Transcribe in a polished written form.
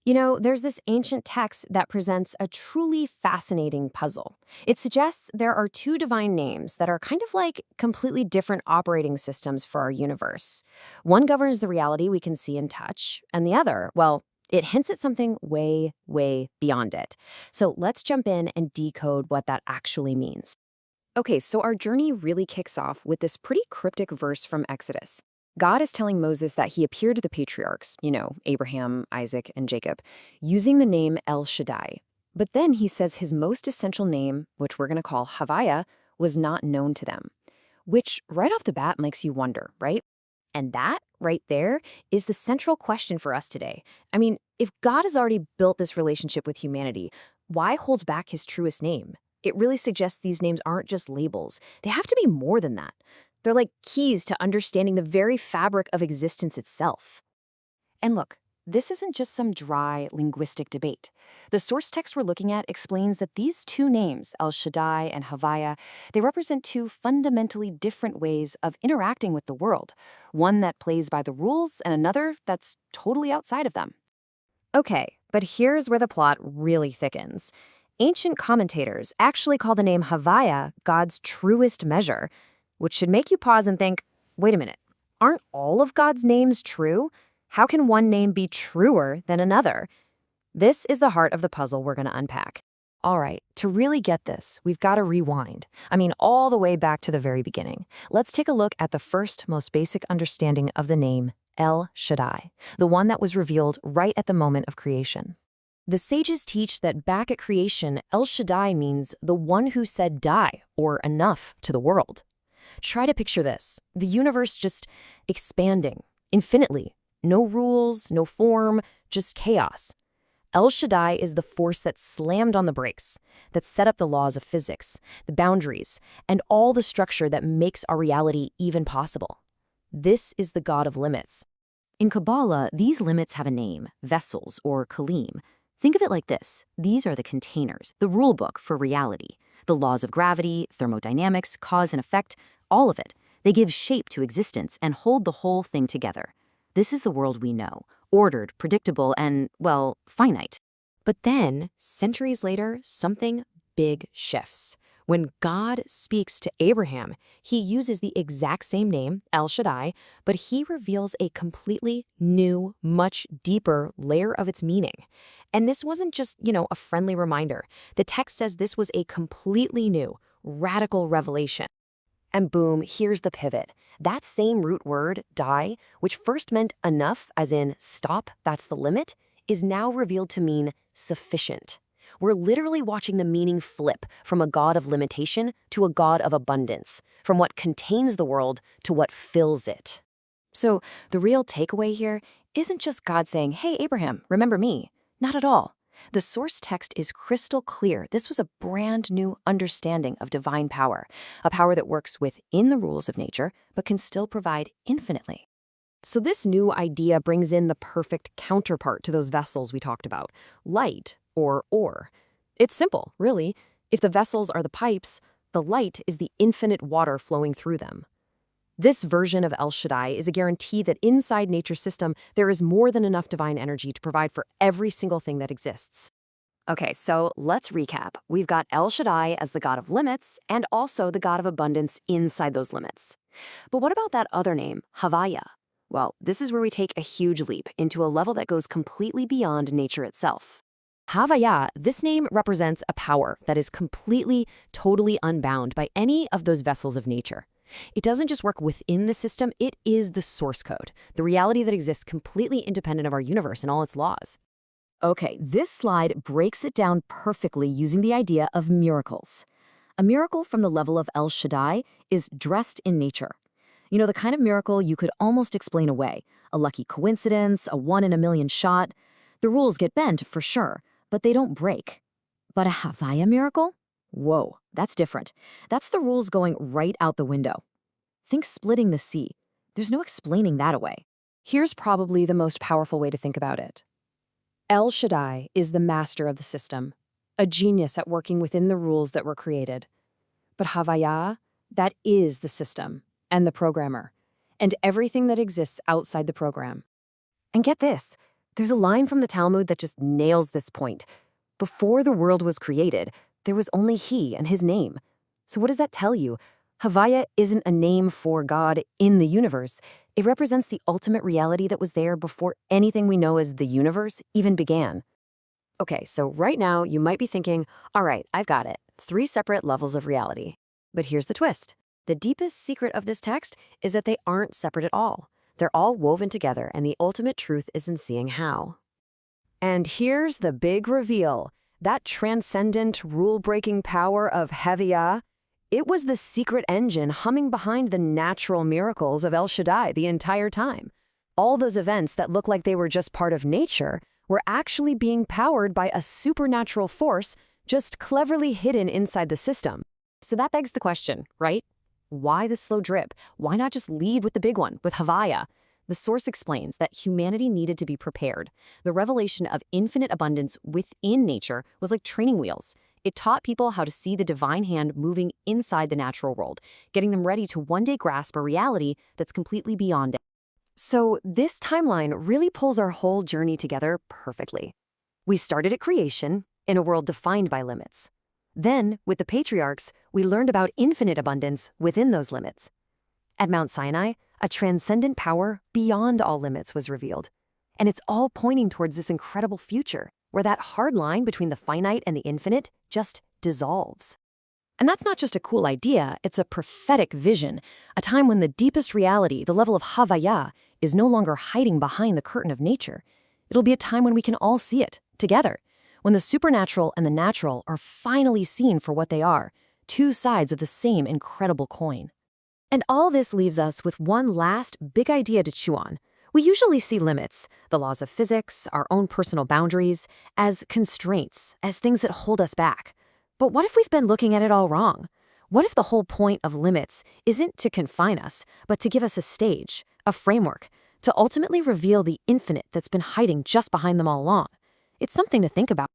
There's this ancient text that presents a truly fascinating puzzle. It suggests there are two divine names that are kind of like completely different operating systems for our universe. One governs the reality we can see and touch, and the other, well, it hints at something way, way beyond it. So let's jump in and decode what that actually means. Okay, so our journey really kicks off with this pretty cryptic verse from Exodus. God is telling Moses that he appeared to the patriarchs, Abraham, Isaac, and Jacob, using the name El Shaddai. But then he says his most essential name, which we're going to call Havaya, was not known to them. Which, right off the bat, makes you wonder, right? And that, right there, is the central question for us today. I mean, if God has already built this relationship with humanity, why hold back his truest name? It really suggests these names aren't just labels. They have to be more than that. They're like keys to understanding the very fabric of existence itself. And look, this isn't just some dry linguistic debate. The source text we're looking at explains that these two names, El Shaddai and Havaya, they represent two fundamentally different ways of interacting with the world, one that plays by the rules and another that's totally outside of them. Okay, but here's where the plot really thickens. Ancient commentators actually call the name Havaya God's truest measure, which should make you pause and think, wait a minute, aren't all of God's names true? How can one name be truer than another? This is the heart of the puzzle we're going to unpack. All right, to really get this, we've got to rewind. All the way back to the very beginning. Let's take a look at the first, most basic understanding of the name El Shaddai, the one that was revealed right at the moment of creation. The sages teach that back at creation, El Shaddai means the one who said die, or enough, to the world. Try to picture this, the universe just expanding, infinitely. No rules, no form, just chaos. El Shaddai is the force that slammed on the brakes, that set up the laws of physics, the boundaries, and all the structure that makes our reality even possible. This is the God of limits. In Kabbalah, these limits have a name, vessels or kalim. Think of it like this. These are the containers, the rule book for reality. The laws of gravity, thermodynamics, cause and effect, all of it. They give shape to existence and hold the whole thing together. This is the world we know, ordered, predictable, and, well, finite. But then, centuries later, something big shifts. When God speaks to Abraham, he uses the exact same name, El Shaddai, but he reveals a completely new, much deeper layer of its meaning. And this wasn't just, a friendly reminder. The text says this was a completely new, radical revelation. And boom, here's the pivot. That same root word, die, which first meant enough, as in stop, that's the limit, is now revealed to mean sufficient. We're literally watching the meaning flip from a God of limitation to a God of abundance, from what contains the world to what fills it. So the real takeaway here isn't just God saying, hey, Abraham, remember me. Not at all. The source text is crystal clear. This was a brand new understanding of divine power, a power that works within the rules of nature, but can still provide infinitely. So this new idea brings in the perfect counterpart to those vessels we talked about, light or ore. It's simple, really. If the vessels are the pipes, the light is the infinite water flowing through them. This version of El Shaddai is a guarantee that inside nature's system, there is more than enough divine energy to provide for every single thing that exists. Okay, so let's recap. We've got El Shaddai as the God of limits and also the God of abundance inside those limits. But what about that other name, Havaya? Well, this is where we take a huge leap into a level that goes completely beyond nature itself. Havaya, this name represents a power that is completely, totally unbound by any of those vessels of nature. It doesn't just work within the system, it is the source code, the reality that exists completely independent of our universe and all its laws. Okay, this slide breaks it down perfectly using the idea of miracles. A miracle from the level of El Shaddai is dressed in nature. The kind of miracle you could almost explain away. A lucky coincidence, a one-in-a-million shot. The rules get bent, for sure, but they don't break. But a Havaya miracle? Whoa, that's different. That's the rules going right out the window. Think splitting the sea. There's no explaining that away. Here's probably the most powerful way to think about it. El Shaddai is the master of the system, a genius at working within the rules that were created. But Havaya, that is the system and the programmer, and everything that exists outside the program. And get this, There's a line from the Talmud that just nails this point. Before the world was created, there was only He and His name. So what does that tell you? Havaya isn't a name for God in the universe. It represents the ultimate reality that was there before anything we know as the universe even began. Okay, so right now you might be thinking, all right, I've got it. 3 separate levels of reality. But here's the twist. The deepest secret of this text is that they aren't separate at all. They're all woven together, and the ultimate truth is in seeing how. And here's the big reveal. That transcendent, rule-breaking power of Havaya, it was the secret engine humming behind the natural miracles of El Shaddai the entire time. All those events that look like they were just part of nature were actually being powered by a supernatural force just cleverly hidden inside the system. So that begs the question, right? Why the slow drip? Why not just lead with the big one, with Havaya? The source explains that humanity needed to be prepared. The revelation of infinite abundance within nature was like training wheels. It taught people how to see the divine hand moving inside the natural world, getting them ready to one day grasp a reality that's completely beyond it. So this timeline really pulls our whole journey together perfectly. We started at creation, in a world defined by limits. Then, with the patriarchs, we learned about infinite abundance within those limits. At Mount Sinai, a transcendent power beyond all limits was revealed. And it's all pointing towards this incredible future, where that hard line between the finite and the infinite just dissolves. And that's not just a cool idea, it's a prophetic vision, a time when the deepest reality, the level of Havaya, is no longer hiding behind the curtain of nature. It'll be a time when we can all see it, together, when the supernatural and the natural are finally seen for what they are, 2 sides of the same incredible coin. And all this leaves us with one last big idea to chew on. We usually see limits, the laws of physics, our own personal boundaries, as constraints, as things that hold us back. But what if we've been looking at it all wrong? What if the whole point of limits isn't to confine us, but to give us a stage, a framework, to ultimately reveal the infinite that's been hiding just behind them all along? It's something to think about.